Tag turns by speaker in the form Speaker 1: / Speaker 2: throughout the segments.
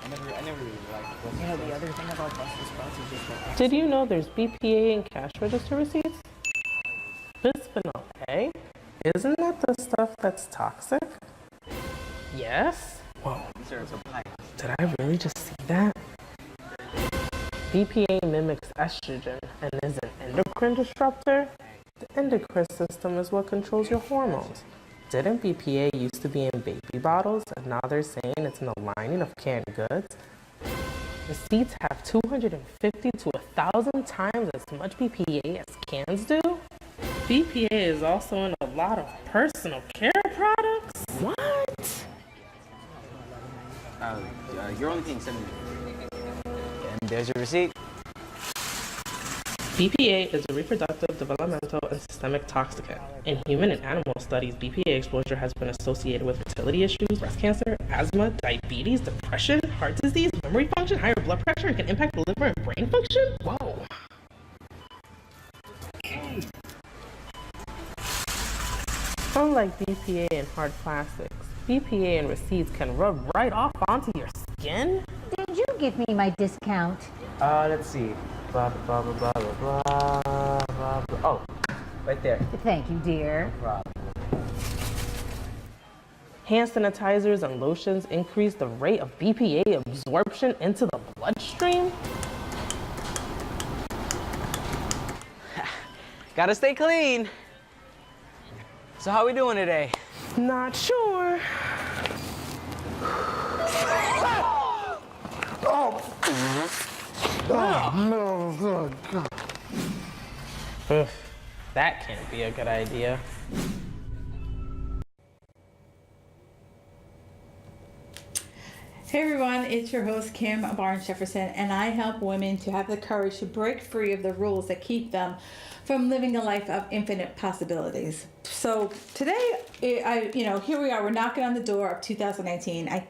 Speaker 1: I never really liked Brussels
Speaker 2: You know,
Speaker 1: sprouts.
Speaker 2: the other thing about Brussels sprouts is just like
Speaker 3: Did you know there's BPA in cash register receipts? Bisphenol A? Isn't that the stuff that's toxic? Yes? Whoa,
Speaker 1: These are papayas.
Speaker 3: did I really just see that? BPA mimics estrogen and is an endocrine disruptor. The endocrine system is what controls your hormones. Didn't BPA used to be in baby bottles and now they're saying it's in the lining of canned goods? Receipts have 250 to 1,000 times as much BPA as cans do. BPA is also in a lot of personal care products. What?
Speaker 1: You're only paying $70. And there's your receipt.
Speaker 3: BPA is a reproductive, developmental, and systemic toxicant. In human and animal studies, BPA exposure has been associated with fertility issues, breast cancer, asthma, diabetes, depression, heart disease, memory function, higher blood pressure, and can impact the liver and brain function. Whoa. Unlike BPA in hard plastics, BPA in receipts can rub right off onto your skin.
Speaker 4: Did you give me my discount?
Speaker 1: Let's see. Blah, blah, blah, blah, blah, blah, blah, blah. Oh, right there.
Speaker 4: Thank you, dear.
Speaker 1: No problem.
Speaker 3: Hand sanitizers and lotions increase the rate of BPA absorption into the bloodstream.
Speaker 1: Gotta stay clean. So how we doing today?
Speaker 3: Not sure. Ugh, that can't be a good idea.
Speaker 5: Hey everyone, it's your host Kim Barnes Jefferson, and I help women to have the courage to break free of the rules that keep them from living a life of infinite possibilities. So today, here we are. We're knocking on the door of 2019. I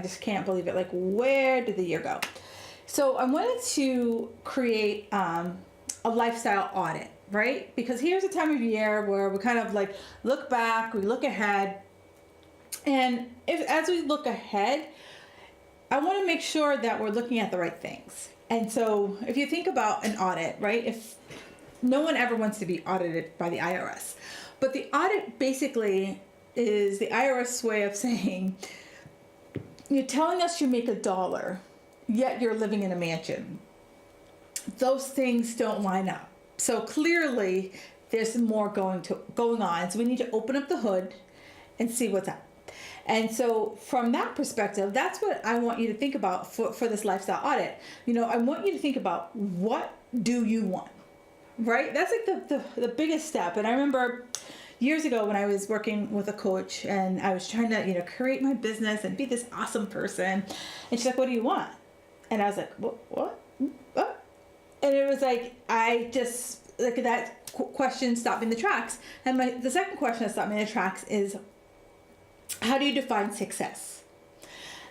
Speaker 5: just can't believe it. Like, where did the year go? So I wanted to create a lifestyle audit, right? Because here's a time of year where we kind of like look back, we look ahead, and as we look ahead, I want to make sure that we're looking at the right things. And so if you think about an audit, right? If no one ever wants to be audited by the IRS, but the audit basically is the IRS way of saying, you're telling us you make $1, yet you're living in a mansion. Those things don't line up. So clearly there's more going on. So we need to open up the hood and see what's up. And so from that perspective, that's what I want you to think about for this lifestyle audit. I want you to think about, what do you want, right? That's like the biggest step. And I remember years ago when I was working with a coach and I was trying to, create my business and be this awesome person. And she's like, what do you want? And I was like, what? And it was like, I just, like, that question stopped me in the tracks. And the second question that stopped me in the tracks is, how do you define success?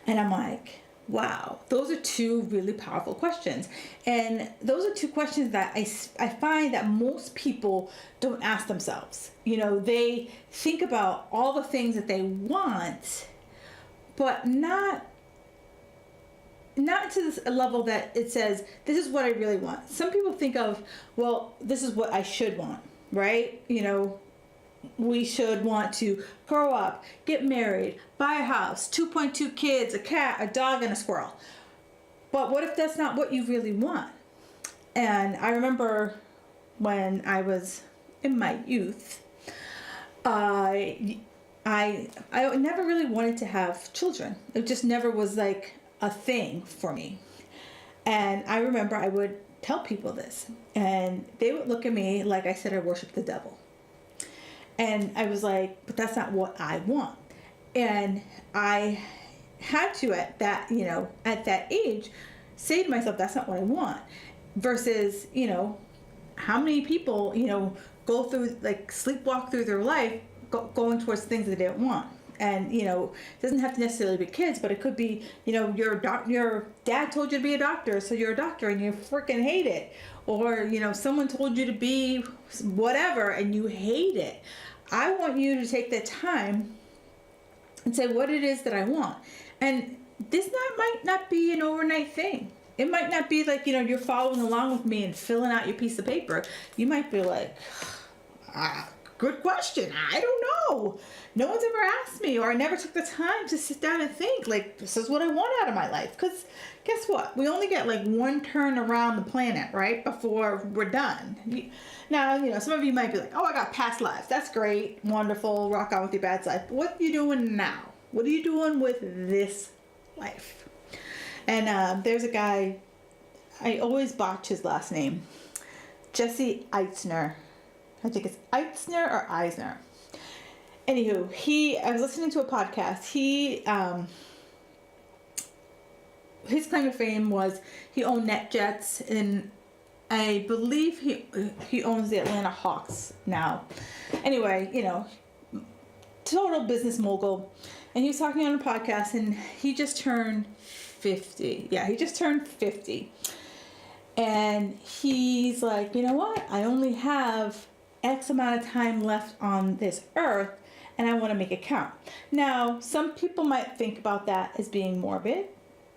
Speaker 5: And I'm like, wow, those are two really powerful questions. And those are two questions that I find that most people don't ask themselves. They think about all the things that they want, but not to this level that it says, this is what I really want. Some people think of, well, this is what I should want, right? We should want to grow up, get married, buy a house, 2.2 kids, a cat, a dog, and a squirrel. But what if that's not what you really want? And I remember when I was in my youth, I never really wanted to have children. It just never was like a thing for me. And I remember I would tell people this, and they would look at me like I said I worshiped the devil. And I was like, but that's not what I want. And I had to, at that age, say to myself, that's not what I want. Versus, how many people, go through, like, sleepwalk through their life going towards things that they don't want. And, it doesn't have to necessarily be kids, but it could be, your dad told you to be a doctor, so you're a doctor and you freaking hate it. Or, someone told you to be whatever and you hate it. I want you to take that time and say what it is that I want. And might not be an overnight thing. It might not be like, you're following along with me and filling out your piece of paper. You might be like, good question. I don't know. No one's ever asked me, or I never took the time to sit down and think, like, this is what I want out of my life. Because guess what? We only get like one turn around the planet, right? Before we're done. Now, some of you might be like, oh, I got past lives. That's great. Wonderful. Rock on with your bad side. What are you doing now? What are you doing with this life? And there's a guy, I always botch his last name, Jesse Eitzner. I think it's Eitzner or Eisner. Anywho, I was listening to a podcast. His claim to fame was he owned NetJets, and I believe he owns the Atlanta Hawks now. Anyway, total business mogul. And he was talking on a podcast, and he just turned 50. Yeah, he just turned 50. And he's like, you know what? I only have X amount of time left on this earth, and I want to make it count. Now, some people might think about that as being morbid,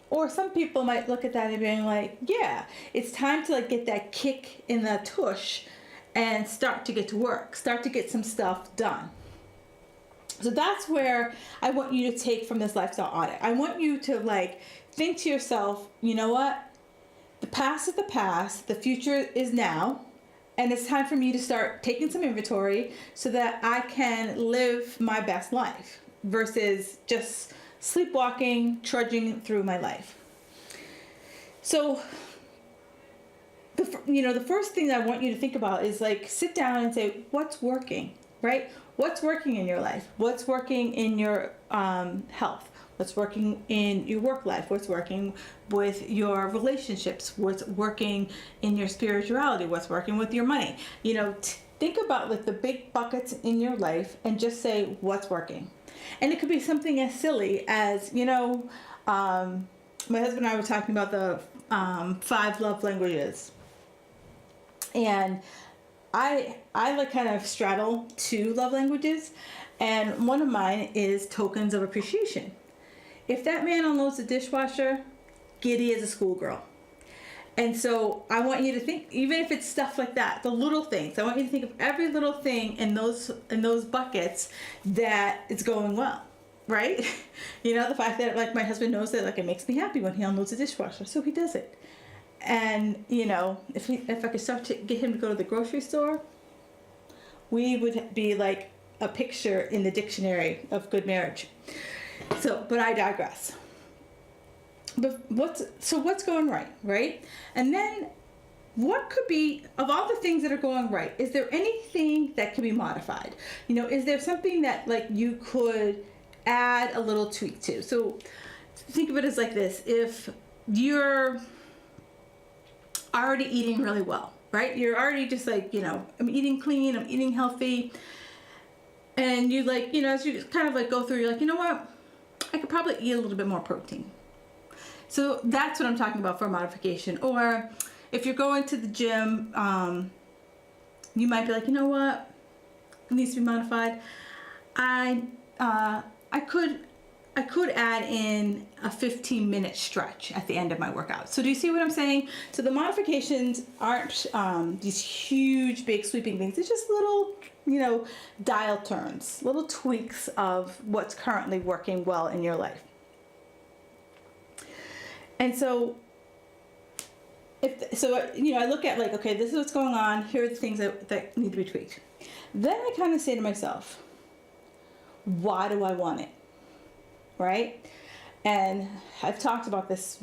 Speaker 5: or some people might look at that and being like, yeah, it's time to like get that kick in the tush and start to get to work, start to get some stuff done. So that's where I want you to take from this lifestyle audit. I want you to like think to yourself, you know what? The past is the past, the future is now, and it's time for me to start taking some inventory so that I can live my best life versus just sleepwalking, trudging through my life. So, the first thing that I want you to think about is like sit down and say, what's working, right? What's working in your life? What's working in your health? What's working in your work life? What's working with your relationships? What's working in your spirituality? What's working with your money? Think about like the big buckets in your life and just say what's working. And it could be something as silly as, my husband and I were talking about the 5 love languages. And I like kind of straddle 2 love languages. And one of mine is tokens of appreciation. If that man unloads the dishwasher, giddy as a schoolgirl. And so I want you to think, even if it's stuff like that, the little things, I want you to think of every little thing in those buckets that it's going well, right? The fact that like my husband knows that like it makes me happy when he unloads the dishwasher, so he does it. And if I could start to get him to go to the grocery store, we would be like a picture in the dictionary of good marriage. But I digress. But what's going right? And then what could be, of all the things that are going right, is there anything that can be modified? Is there something that like you could add a little tweak to? So think of it as like this. If you're already eating really well, right? You're already just like, I'm eating clean, I'm eating healthy. And you like, as you kind of like go through, you're like, you know what? I could probably eat a little bit more protein. So that's what I'm talking about for modification. Or if you're going to the gym, you might be like, you know what? It needs to be modified. I could add in a 15-minute stretch at the end of my workout. So do you see what I'm saying? So the modifications aren't these huge, big, sweeping things. It's just little, dial turns, little tweaks of what's currently working well in your life. And so, I look at like, okay, this is what's going on. Here are the things that need to be tweaked. Then I kind of say to myself, why do I want it? Right? And I've talked about this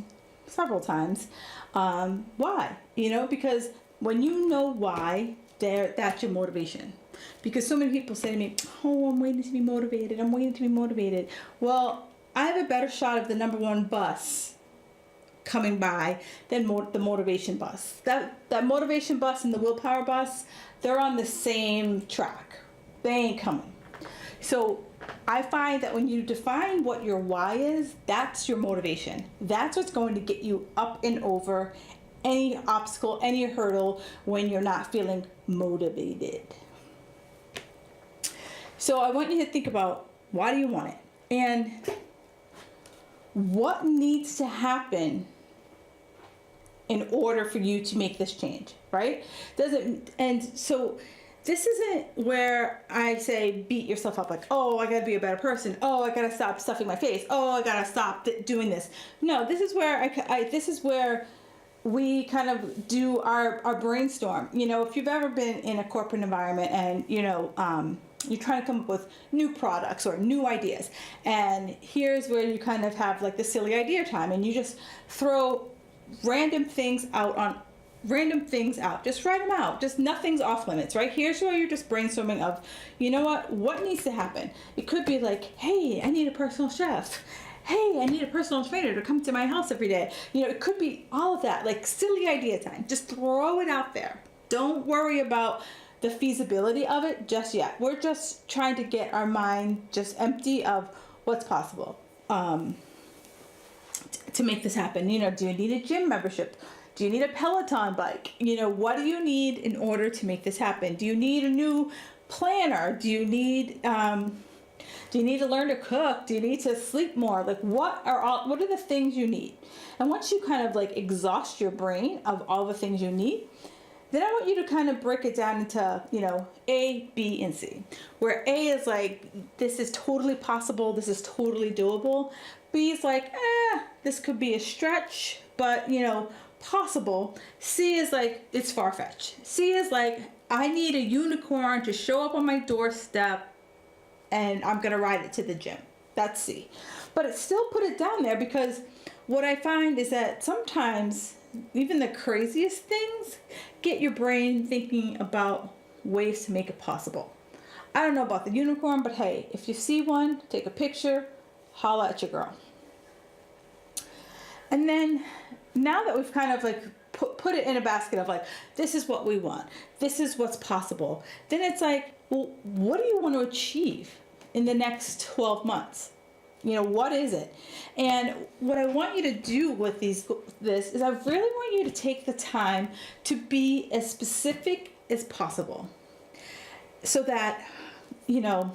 Speaker 5: several times. Why? Because when you know why, that's your motivation. Because so many people say to me, oh, I'm waiting to be motivated. Well, I have a better shot of the number 1 bus coming by than the motivation bus. That motivation bus and the willpower bus, they're on the same track. They ain't coming. So I find that when you define what your why is, that's your motivation. That's what's going to get you up and over any obstacle, any hurdle when you're not feeling motivated. So I want you to think about, why do you want it? And what needs to happen in order for you to make this change, right? And so this isn't where I say beat yourself up like, oh, I gotta be a better person. Oh, I gotta stop stuffing my face. Oh, I gotta stop doing this. No, this is where this is where we kind of do our brainstorm. You know, if you've ever been in a corporate environment and, you know, you're trying to come up with new products or new ideas, and here's where you kind of have like the silly idea time, and you just throw random things out. Just write them out. Just nothing's off limits, right? Here's where you're just brainstorming of, you know what needs to happen. It could be like, hey, I need a personal chef. Hey, I need a personal trainer to come to my house every day. You know, it could be all of that, like silly idea time. Just throw it out there. Don't worry about the feasibility of it just yet. We're just trying to get our mind just empty of what's possible to make this happen. You know, do you need a gym membership? Do you need a Peloton bike? You know, what do you need in order to make this happen? Do you need a new planner? Do you need to learn to cook? Do you need to sleep more? Like what are the things you need? And once you kind of like exhaust your brain of all the things you need, then I want you to kind of break it down into, you know, A, B, and C. Where A is like, this is totally possible, this is totally doable. B is like, this could be a stretch, but, you know, possible. C is like, it's far-fetched. C is like, I need a unicorn to show up on my doorstep and I'm gonna ride it to the gym. That's C. But it still put it down there because what I find is that sometimes even the craziest things get your brain thinking about ways to make it possible. I don't know about the unicorn, but hey, if you see one, take a picture, holla at your girl. And then now that we've kind of like put it in a basket of like, this is what we want, this is what's possible, then it's like, well, what do you want to achieve in the next 12 months? You know, what is it? And what I want you to do with this is I really want you to take the time to be as specific as possible so that, you know,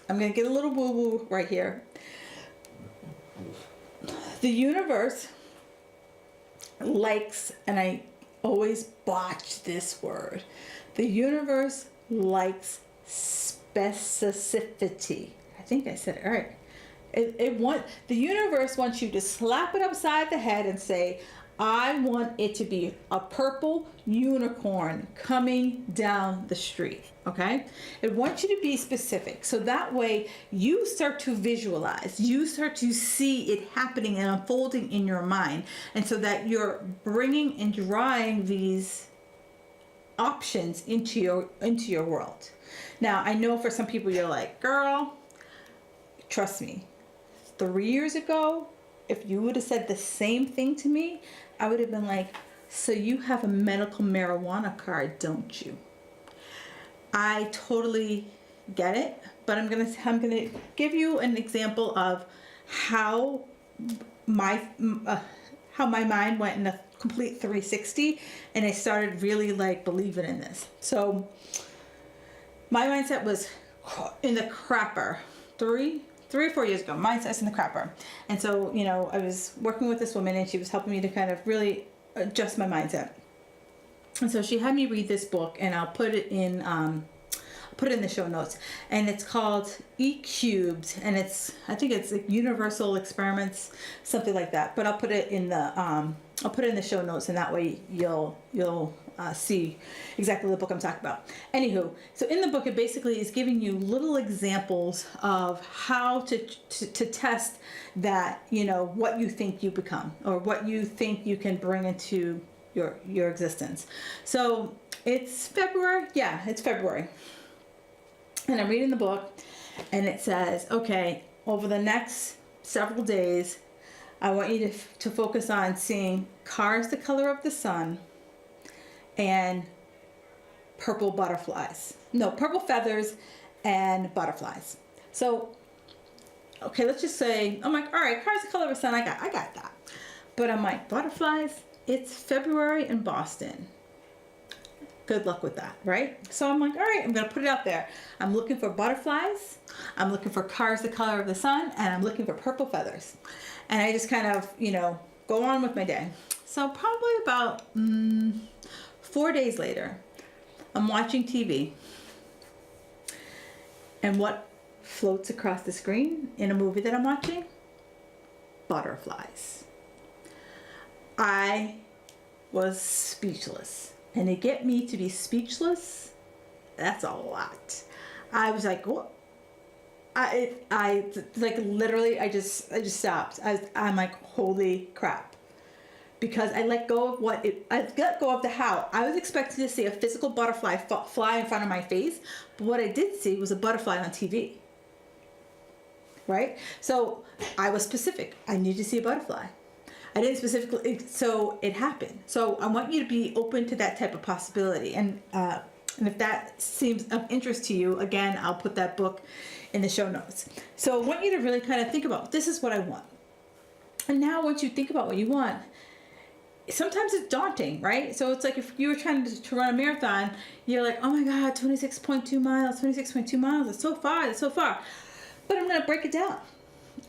Speaker 5: I'm going to get a little woo-woo right here. The universe likes, and I always botch this word, the universe likes specificity. I think I said it right. The universe wants you to slap it upside the head and say, I want it to be a purple unicorn coming down the street, okay? It wants you to be specific. So that way you start to visualize, you start to see it happening and unfolding in your mind. And so that you're bringing and drawing these options into your world. Now, I know for some people you're like, girl, trust me, 3 years ago, if you would have said the same thing to me, I would have been like, so you have a medical marijuana card, don't you? I totally get it, but I'm gonna give you an example of how my mind went in a complete 360, and I started really like believing in this. So my mindset was in the crapper 3 or 4 years ago. Mindset's in the crapper. And so, you know, I was working with this woman and she was helping me to kind of really adjust my mindset. And so she had me read this book, and I'll put it in the show notes. And it's called E Cubed, and I think it's like Universal Experiments, something like that. But I'll put it in the show notes, and that way you'll see exactly the book I'm talking about. Anywho, so in the book, it basically is giving you little examples of how to test that, you know, what you think you become or what you think you can bring into your existence. So it's February. Yeah, it's February. And I'm reading the book, and it says, okay, over the next several days, I want you to focus on seeing cars the color of the sun and purple feathers and butterflies. So, okay, let's just say, I'm like, all right, cars the color of the sun, I got that. But I'm like, butterflies, it's February in Boston. Good luck with that, right? So I'm like, all right, I'm gonna put it out there. I'm looking for butterflies, I'm looking for cars the color of the sun, and I'm looking for purple feathers. And I just kind of, go on with my day. So probably about 4 days later, I'm watching TV. And what floats across the screen in a movie that I'm watching? Butterflies. I was speechless. And to get me to be speechless, that's a lot. I was like, what? I like literally, I just stopped. I'm like, holy crap. Because I let go of I let go of the how. I was expecting to see a physical butterfly fly in front of my face, but what I did see was a butterfly on TV. Right? So I was specific. I needed to see a butterfly. I didn't specifically, so it happened. So I want you to be open to that type of possibility. And if that seems of interest to you, again, I'll put that book in the show notes. So I want you to really kind of think about, this is what I want. And now once you think about what you want, sometimes it's daunting, right? So it's like if you were trying to run a marathon, you're like, oh my God, 26.2 miles, that's so far. But I'm going to break it down.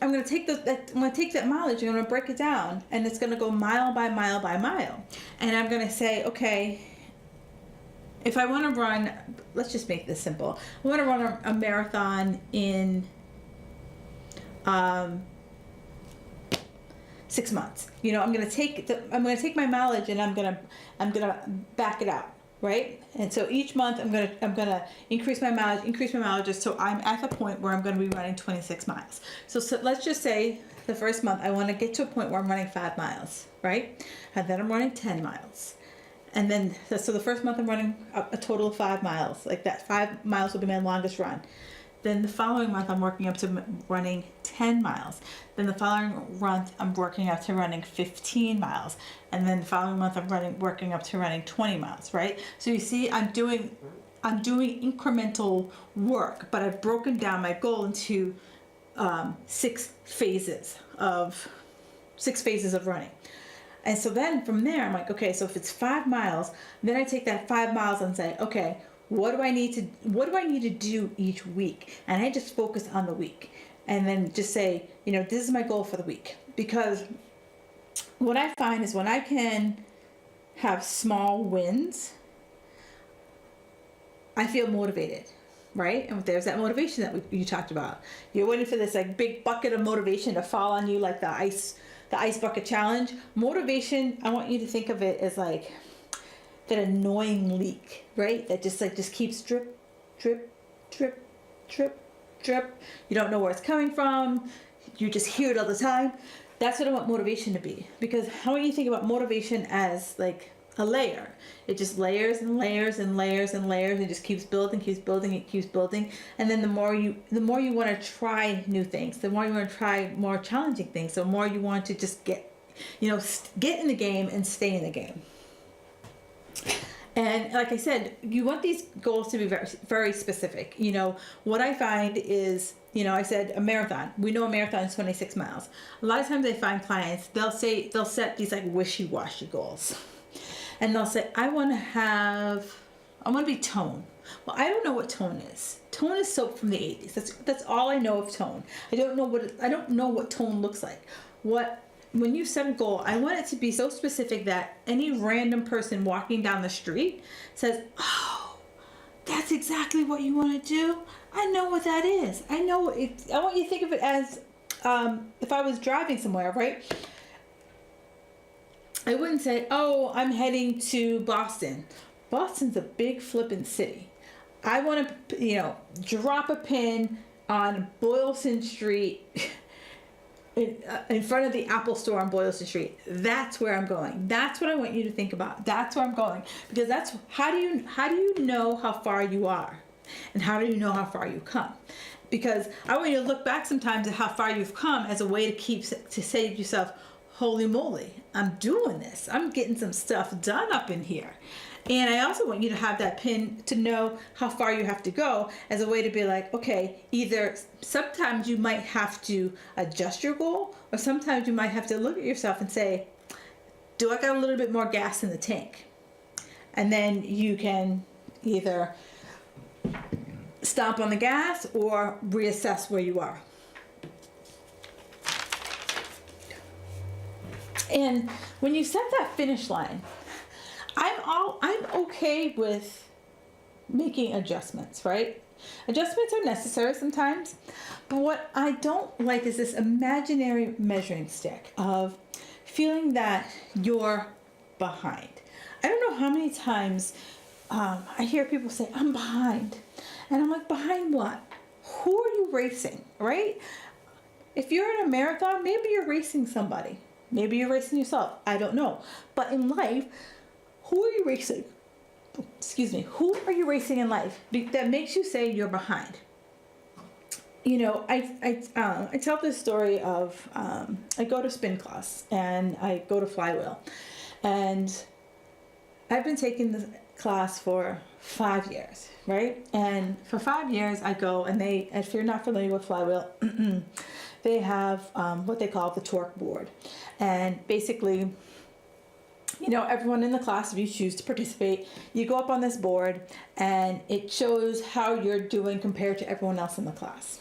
Speaker 5: I'm going to take that mileage, I'm going to break it down, and it's going to go mile by mile by mile. And I'm going to say, okay, if I want to run, let's just make this simple. I want to run a marathon in 6 months. I'm going to take my mileage and I'm going to back it out. Right? And so each month I'm gonna increase my mileage just so I'm at the point where I'm gonna be running 26 miles. So let's just say the first month I want to get to a point where I'm running 5 miles, right? And then I'm running 10 miles. And then so the first month I'm running a total of 5 miles. Like that 5 miles will be my longest run. Then the following month I'm working up to running 10 miles. Then the following month I'm working up to running 15 miles. And then the following month I'm working up to running 20 miles, right? So you see, I'm doing incremental work, but I've broken down my goal into 6 phases of running. And so then from there, I'm like, okay, so if it's 5 miles, then I take that 5 miles and say, okay, what do I need to do each week? And I just focus on the week. And then just say, this is my goal for the week. Because what I find is when I can have small wins, I feel motivated, right? And there's that motivation that you talked about. You're waiting for this like big bucket of motivation to fall on you, like the ice bucket challenge. Motivation, I want you to think of it as like that annoying leak, right? That just keeps drip, drip, drip, drip, drip. You don't know where it's coming from. You just hear it all the time. That's what I want motivation to be. Because how want you think about motivation as like a layer? It just layers and layers and layers and layers. It just keeps building. And then the more you want to try new things, the more you want to try more challenging things, the more you want to just get in the game and stay in the game. And like I said, you want these goals to be very, very specific. What I find is, I said a marathon. We know a marathon is 26 miles. A lot of times I find clients, they'll set these like wishy-washy goals. And they'll say, I want to be tone. Well, I don't know what tone is. Tone is soap from the 80s. That's all I know of tone. I don't know what tone looks like. When you set a goal, I want it to be so specific that any random person walking down the street says, oh, that's exactly what you want to do? I know what that is. I want you to think of it as if I was driving somewhere, right? I wouldn't say, oh, I'm heading to Boston. Boston's a big flippin' city. I want to, drop a pin on Boylston Street in front of the Apple store on Boylston Street. That's where I'm going. That's what I want you to think about. That's where I'm going. Because that's how do you know how far you are? And how do you know how far you come? Because I want you to look back sometimes at how far you've come as a way to say to yourself, holy moly, I'm doing this. I'm getting some stuff done up in here. And I also want you to have that pin to know how far you have to go as a way to be like, okay, either sometimes you might have to adjust your goal, or sometimes you might have to look at yourself and say, do I got a little bit more gas in the tank? And then you can either stomp on the gas or reassess where you are. And when you set that finish line, I'm okay with making adjustments, right? Adjustments are necessary sometimes, but what I don't like is this imaginary measuring stick of feeling that you're behind. I don't know how many times I hear people say, I'm behind. And I'm like, behind what? Who are you racing, right? If you're in a marathon, maybe you're racing somebody. Maybe you're racing yourself. I don't know. But in life, who are you racing? Excuse me. Who are you racing in life that makes you say you're behind? You know, I tell this story of I go to spin class and I go to flywheel, and I've been taking the class for 5 years, right? And for 5 years I go, and if you're not familiar with flywheel, they have what they call the torque board, and basically, you know, everyone in the class, if you choose to participate, you go up on this board and it shows how you're doing compared to everyone else in the class.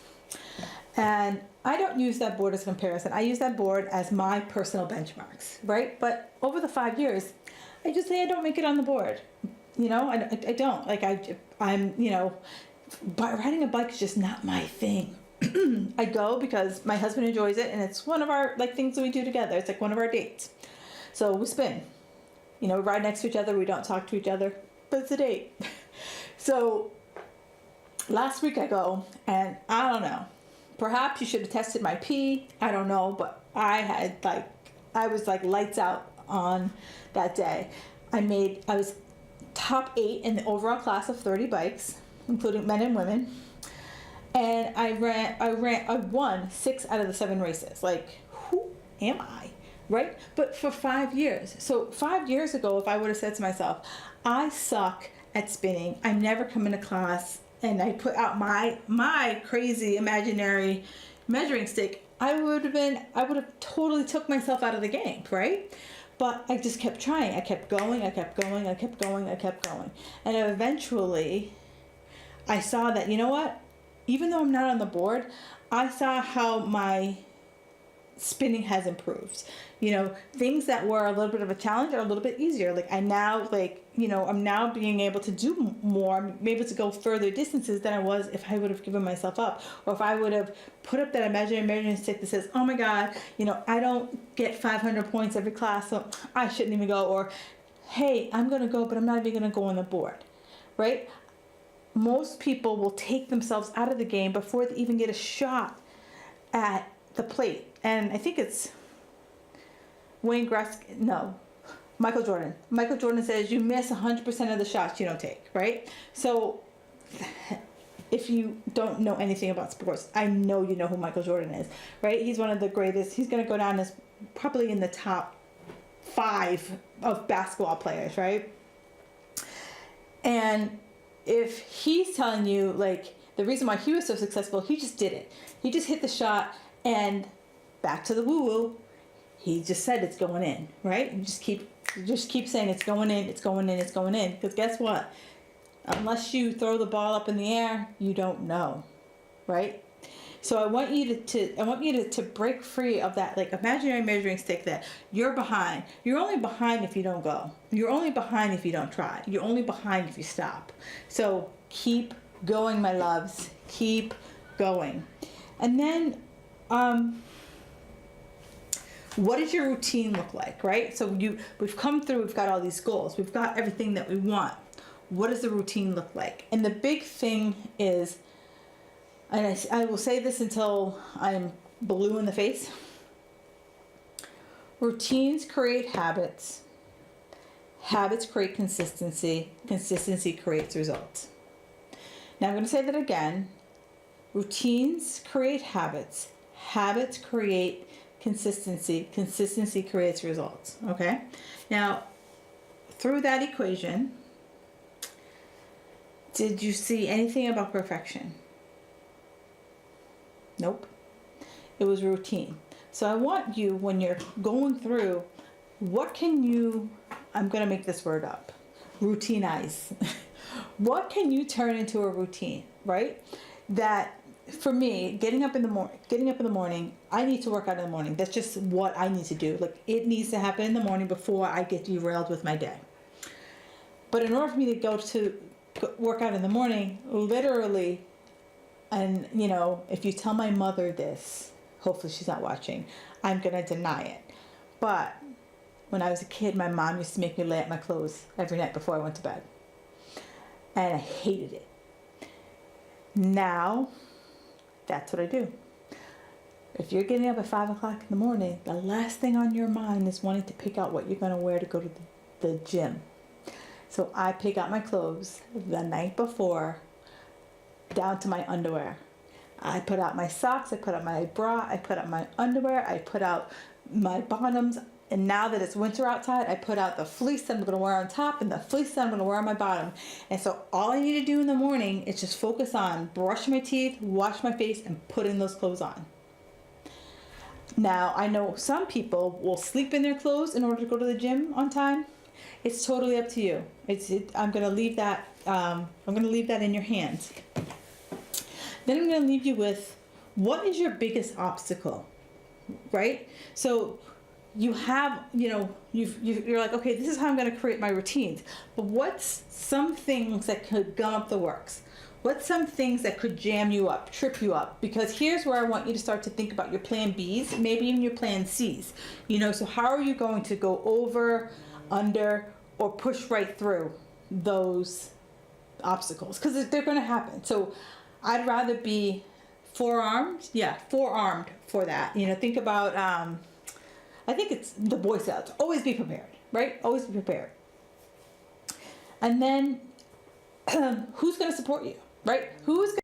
Speaker 5: And I don't use that board as a comparison. I use that board as my personal benchmarks, right? But over the 5 years, I just say I don't make it on the board. You know, I don't. Like, I'm, you know, riding a bike is just not my thing. I go because my husband enjoys it, and it's one of our, like, things that we do together. It's like one of our dates. So we spin. You know, we ride next to each other. We don't talk to each other, but it's a date. So last week I go, and I don't know. Perhaps you should have tested my pee. I don't know, but I was like lights out on that day. I was top 8 in the overall class of 30 bikes, including men and women. And I won 6 out of the 7 races. Like, who am I? Right? But for 5 years. So 5 years ago, if I would have said to myself, I suck at spinning, I'm never coming to class, and I put out my crazy imaginary measuring stick, I would have totally took myself out of the game, right? But I just kept trying. I kept going. And eventually I saw that, you know what? Even though I'm not on the board, I saw how my spinning has improved. You know, things that were a little bit of a challenge are a little bit easier. Like, I'm now being able to do more. I'm able to go further distances than I was if I would have given myself up, or if I would have put up that imaginary measuring stick that says, oh my God, you know, I don't get 500 points every class, so I shouldn't even go. Or, hey, I'm going to go, but I'm not even going to go on the board, right? Most people will take themselves out of the game before they even get a shot at the plate. And I think it's Michael Jordan. Michael Jordan says you miss 100% of the shots you don't take, right? So if you don't know anything about sports, I know you know who Michael Jordan is, right? He's one of the greatest. He's going to go down as probably in the top 5 of basketball players, right? And if he's telling you, like, the reason why he was so successful, he just did it. He just hit the shot, and back to the woo-woo, he just said it's going in, right? You just keep saying it's going in, it's going in, it's going in. Because guess what? Unless you throw the ball up in the air, you don't know, right? So I want you to break free of that, like, imaginary measuring stick that you're behind. You're only behind if you don't go. You're only behind if you don't try. You're only behind if you stop. So keep going, my loves. Keep going. And then, what does your routine look like, right? So we've come through, we've got all these goals. We've got everything that we want. What does the routine look like? And the big thing is, and I will say this until I'm blue in the face, routines create habits. Habits create consistency. Consistency creates results. Now I'm going to say that again. Routines create habits. Habits create consistency. Consistency creates results. Okay? Now, through that equation, did you see anything about perfection? Nope. It was routine. So I want you, when you're going through, I'm going to make this word up. routinize. What can you turn into a routine, right? That for me, getting up in the morning, I need to work out in the morning. That's just what I need to do. Like, it needs to happen in the morning before I get derailed with my day. But in order for me to go to work out in the morning, literally, and you know, if you tell my mother this, hopefully she's not watching, I'm gonna deny it. But when I was a kid, my mom used to make me lay out my clothes every night before I went to bed. And I hated it. Now, that's what I do. If you're getting up at 5 o'clock in the morning, the last thing on your mind is wanting to pick out what you're going to wear to go to the gym. So I pick out my clothes the night before, down to my underwear. I put out my socks, I put out my bra, I put out my underwear, I put out my bottoms. And now that it's winter outside, I put out the fleece that I'm going to wear on top and the fleece that I'm going to wear on my bottom. And so all I need to do in the morning is just focus on brushing my teeth, wash my face, and putting those clothes on. Now, I know some people will sleep in their clothes in order to go to the gym on time. It's totally up to you. I'm going to leave that. I'm going to leave that in your hands. Then I'm going to leave you with, what is your biggest obstacle, right? So you have, you know, you're like, okay, this is how I'm going to create my routines. But what's some things that could gum up the works? What's some things that could jam you up, trip you up? Because here's where I want you to start to think about your plan Bs, maybe even your plan Cs. You know, so how are you going to go over, under, or push right through those obstacles? Because they're going to happen. So I'd rather be forearmed for that. You know, think about, I think it's the Boy Scouts. Always be prepared, right? Always be prepared. And then who's going to support you, right? Who's